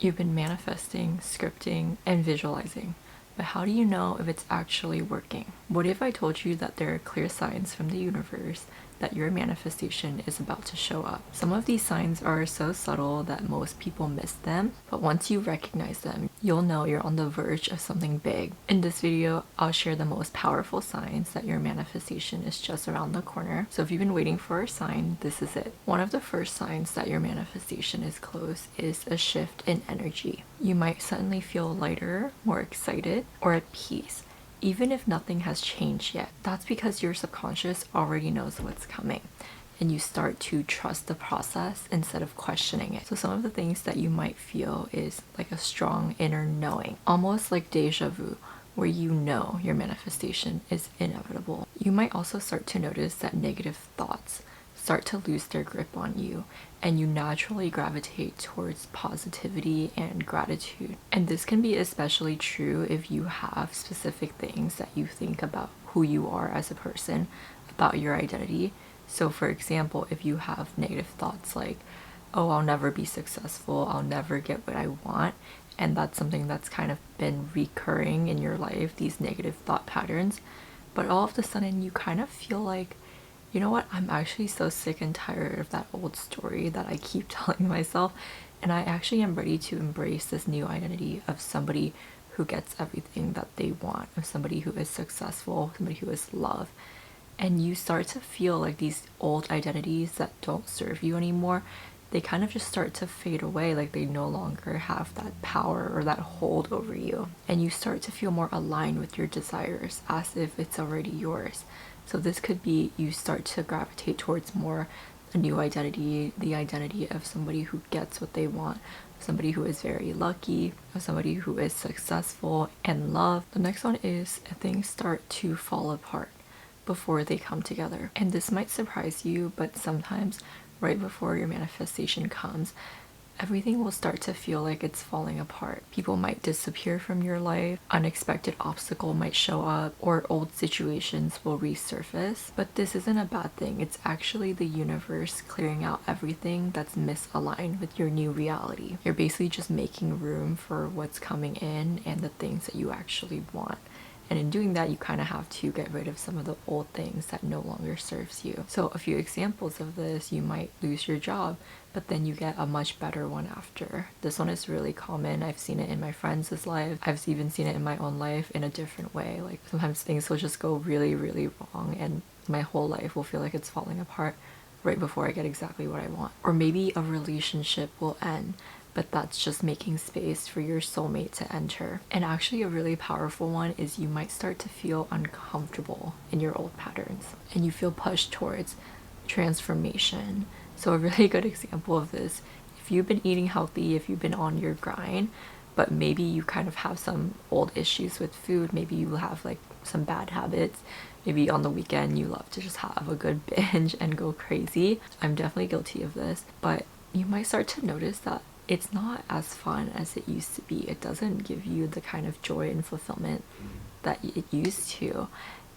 You've been manifesting, scripting, and visualizing. But how do you know if it's actually working? What if I told you that there are clear signs from the universe that your manifestation is about to show up? Some of these signs are so subtle that most people miss them, but once you recognize them, you'll know you're on the verge of something big. In this video, I'll share the most powerful signs that your manifestation is just around the corner. So if you've been waiting for a sign, this is it. One of the first signs that your manifestation is close is a shift in energy. You might suddenly feel lighter, more excited, or at peace, even if nothing has changed yet. That's because your subconscious already knows what's coming, and you start to trust the process instead of questioning it. So some of the things that you might feel is like a strong inner knowing, almost like deja vu, where you know your manifestation is inevitable. You might also start to notice that negative thoughts start to lose their grip on you, and you naturally gravitate towards positivity and gratitude. And this can be especially true if you have specific things that you think about who you are as a person, about your identity. So for example, if you have negative thoughts like, oh, I'll never be successful, I'll never get what I want, and that's something that's kind of been recurring in your life, these negative thought patterns, but all of a sudden you kind of feel like, you know what, I'm actually so sick and tired of that old story that I keep telling myself, and I actually am ready to embrace this new identity of somebody who gets everything that they want, of somebody who is successful, somebody who is loved. And you start to feel like these old identities that don't serve you anymore, they kind of just start to fade away, like they no longer have that power or that hold over you. And you start to feel more aligned with your desires, as if it's already yours. So this could be you start to gravitate towards more a new identity, the identity of somebody who gets what they want, somebody who is very lucky, of somebody who is successful and loved. The next one is things start to fall apart before they come together. And this might surprise you, but sometimes right before your manifestation comes, everything will start to feel like it's falling apart. People might disappear from your life, unexpected obstacle might show up, or old situations will resurface. But this isn't a bad thing. It's actually the universe clearing out everything that's misaligned with your new reality. You're basically just making room for what's coming in and the things that you actually want. And in doing that, you kind of have to get rid of some of the old things that no longer serves you. So a few examples of this, you might lose your job, but then you get a much better one after. This one is really common. I've seen it in my friends' lives. I've even seen it in my own life in a different way. Like sometimes things will just go really, really wrong, and my whole life will feel like it's falling apart right before I get exactly what I want. Or maybe a relationship will end, but that's just making space for your soulmate to enter. And actually a really powerful one is you might start to feel uncomfortable in your old patterns, and you feel pushed towards transformation. So a really good example of this, if you've been eating healthy, if you've been on your grind, but maybe you kind of have some old issues with food, maybe you have like some bad habits, maybe on the weekend you love to just have a good binge and go crazy. I'm definitely guilty of this, but you might start to notice that it's not as fun as it used to be. It doesn't give you the kind of joy and fulfillment that it used to.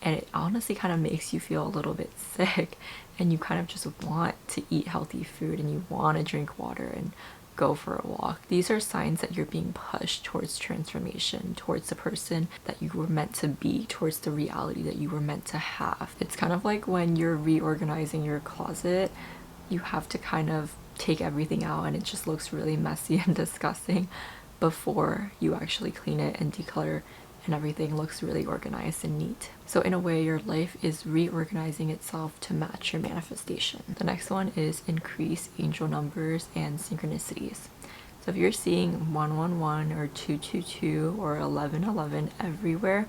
And it honestly kind of makes you feel a little bit sick, and you kind of just want to eat healthy food, and you want to drink water and go for a walk. These are signs that you're being pushed towards transformation, towards the person that you were meant to be, towards the reality that you were meant to have. It's kind of like when you're reorganizing your closet, you have to kind of take everything out and it just looks really messy and disgusting before you actually clean it and declutter, and everything looks really organized and neat. So in a way, your life is reorganizing itself to match your manifestation. The next one is increase angel numbers and synchronicities. So if you're seeing 111 or 222 or 1111 everywhere,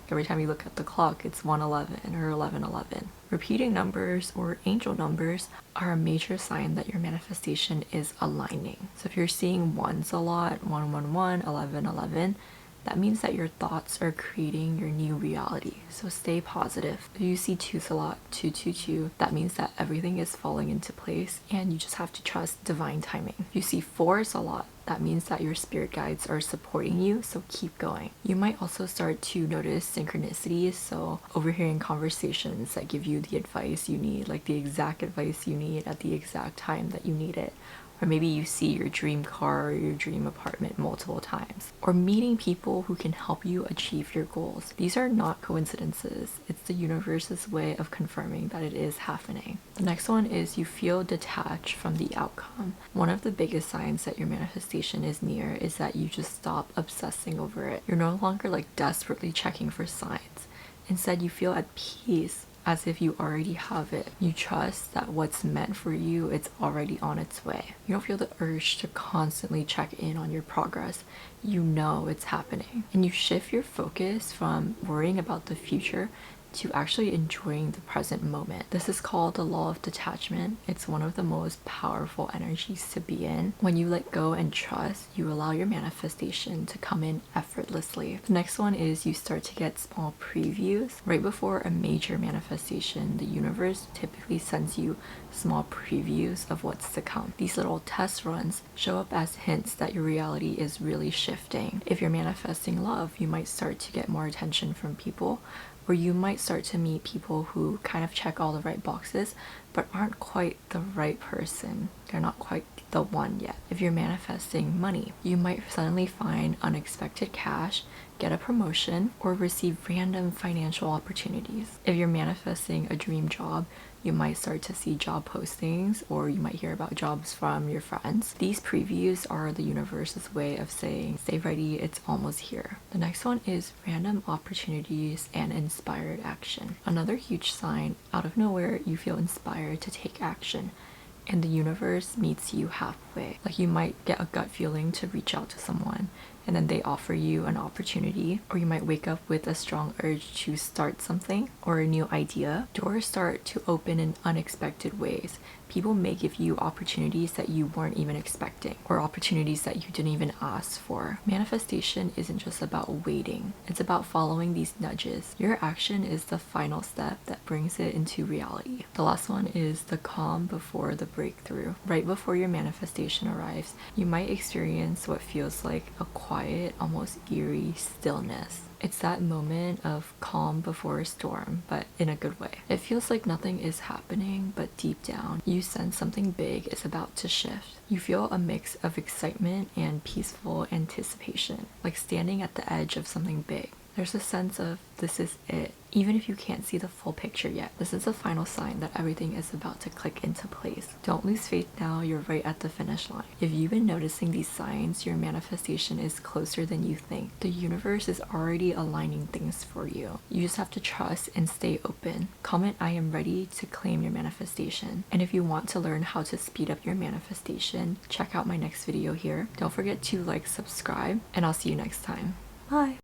every time you look at the clock, it's 111 or 1111. Repeating numbers or angel numbers are a major sign that your manifestation is aligning. So if you're seeing ones a lot, 111, 1111, that means that your thoughts are creating your new reality. So stay positive. If you see twos a lot, 222, that means that everything is falling into place and you just have to trust divine timing. If you see fours a lot, that means that your spirit guides are supporting you, so keep going. You might also start to notice synchronicities, so overhearing conversations that give you the advice you need, like the exact advice you need at the exact time that you need it, or maybe you see your dream car or your dream apartment multiple times, or meeting people who can help you achieve your goals. These are not coincidences. It's the universe's way of confirming that it is happening. The next one is you feel detached from the outcome. One of the biggest signs that your manifestation is near is that you just stop obsessing over it. You're no longer like desperately checking for signs. Instead, you feel at peace, as if you already have it. You trust that what's meant for you, it's already on its way. You don't feel the urge to constantly check in on your progress. You know it's happening. And you shift your focus from worrying about the future to actually enjoying the present moment. This is called the law of detachment. It's one of the most powerful energies to be in. When you let go and trust, you allow your manifestation to come in effortlessly. The next one is you start to get small previews. Right before a major manifestation, the universe typically sends you small previews of what's to come. These little test runs show up as hints that your reality is really shifting. If you're manifesting love, you might start to get more attention from people, or you might start to meet people who kind of check all the right boxes but aren't quite the right person. They're not quite the one yet. If you're manifesting money, you might suddenly find unexpected cash, get a promotion, or receive random financial opportunities. If you're manifesting a dream job, you might start to see job postings, or you might hear about jobs from your friends. These previews are the universe's way of saying, stay ready, it's almost here. The next one is random opportunities and inspired action. Another huge sign, out of nowhere, you feel inspired to take action, and the universe meets you halfway. Like you might get a gut feeling to reach out to someone, and then they offer you an opportunity, or you might wake up with a strong urge to start something or a new idea. Doors start to open in unexpected ways. People may give you opportunities that you weren't even expecting, or opportunities that you didn't even ask for. Manifestation isn't just about waiting, it's about following these nudges. Your action is the final step that brings it into reality. The last one is the calm before the breakthrough. Right before your manifestation arrives, you might experience what feels like a quiet, almost eerie stillness. It's that moment of calm before a storm, but in a good way. It feels like nothing is happening, but deep down, you sense something big is about to shift. You feel a mix of excitement and peaceful anticipation, like standing at the edge of something big. There's a sense of this is it. Even if you can't see the full picture yet, this is a final sign that everything is about to click into place. Don't lose faith now, you're right at the finish line. If you've been noticing these signs, your manifestation is closer than you think. The universe is already aligning things for you. You just have to trust and stay open. Comment I am ready to claim your manifestation. And if you want to learn how to speed up your manifestation, check out my next video here. Don't forget to like, subscribe, and I'll see you next time. Bye!